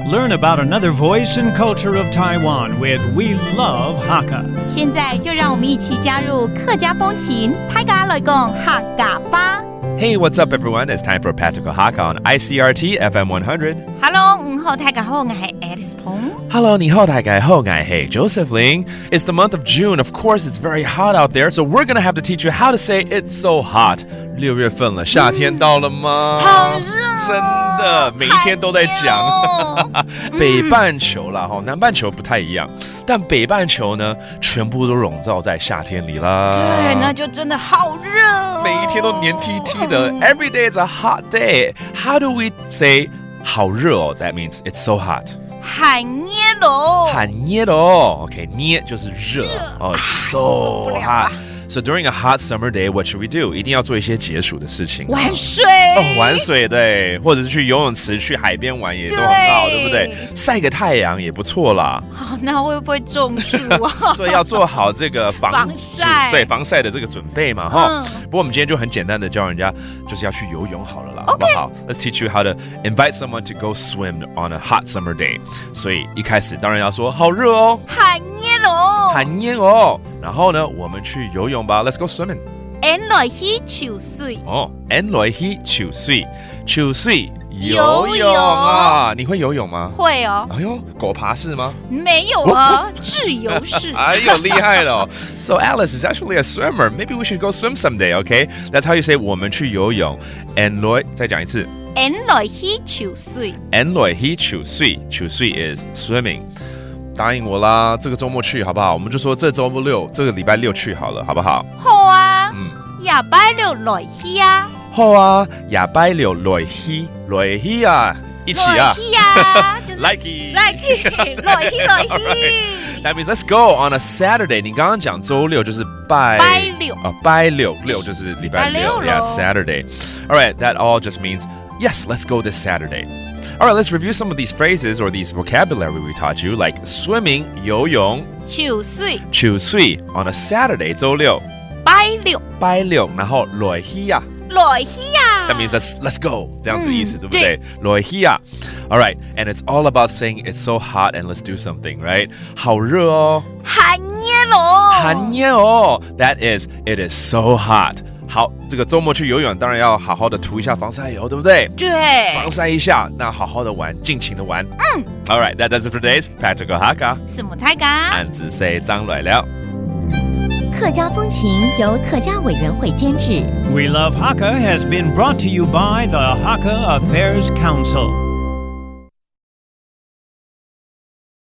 Learn about another voice and culture of Taiwan with We Love Hakka. 现在就让我们一起加入客家风情，大家来讲客家吧。Hey, what's up, everyone? It's time for Practical Hakka on ICRT FM 100. Hello， 好，大家好，我係 Alice 彭。Hello, 你好，大家好，我係 Joseph Ling. It's the month of June. Of course, it's very hot out there, so we're gonna have to teach you how to say it's so hot. 6月份了，夏天到了吗？好热，真的，每一天都在讲。北半球啦，南半球不太一样，但北半球呢，全部都笼罩在夏天里啦。对，那就真的好热，每一天都黏 T T 的。Every day is a hot day. How do we say 好热哦 That means it's so hot. 很熱咯，很熱哦 OK 捏就是熱哦 So hot. So during a hot summer day, what should we do? 一定要做一些解暑的事情。玩水玩水对，或者是去游泳池、去海边玩也都很好，对不对？晒个太阳也不错啦。好，那会不会中暑啊？所以要做好这个防晒，对防晒的这个准备嘛，哈。不过我们今天就很简单的教人家，就是要去游泳好了啦，好不好 ？Let's teach you how to invite someone to go swim on a hot summer day. 所以一开始当然要说好热哦，很熱咯，很熱哦。然后呢，我们去游泳吧 ，Let's go swimming. 來去游水哦，來去游水，游水游泳啊！你会游泳吗？會哦。哎呦，狗爬式吗？沒有啊，自由式。哎呦，厉害了！So Alice is actually a swimmer. Maybe we should go swim someday, okay? That's how you say 我们去游泳。And 再讲一次。來去游水。來去游水，游水 is swimming. 答應我啦，這個週末去好不好？我們就說這週六，這個禮拜六去好了，好不好？好啊，禮拜六來去啊。好啊，禮拜六來去啊，一起啊。來去啊，就是來去。That means let's go on a Saturday. 你剛剛講週六就是拜六啊，拜六就是禮拜六 ，Yeah, Saturday. All right, that all just means yes, let's go this Saturday. All right, let's review some of these phrases or these vocabulary we taught you, like swimming, 游泳, 游水 on a Saturday, 週六, 拜六, 然後來去啊. That means let's go. 這樣子的意思，對不對？來去啊. All right, and it's all about saying it's so hot and let's do something, right? 好熱哦. 很熱哦. That is, it is so hot. 好，这个周末去游泳，当然要好好的涂一下防晒油，对不对？对，防晒一下，那好好的玩，尽情的玩。All right, that does it for today's Practical Hakka. 什麼大家？俺只say張來了。客家風情由客家委員會監製。We Love Hakka has been brought to you by the Hakka Affairs Council.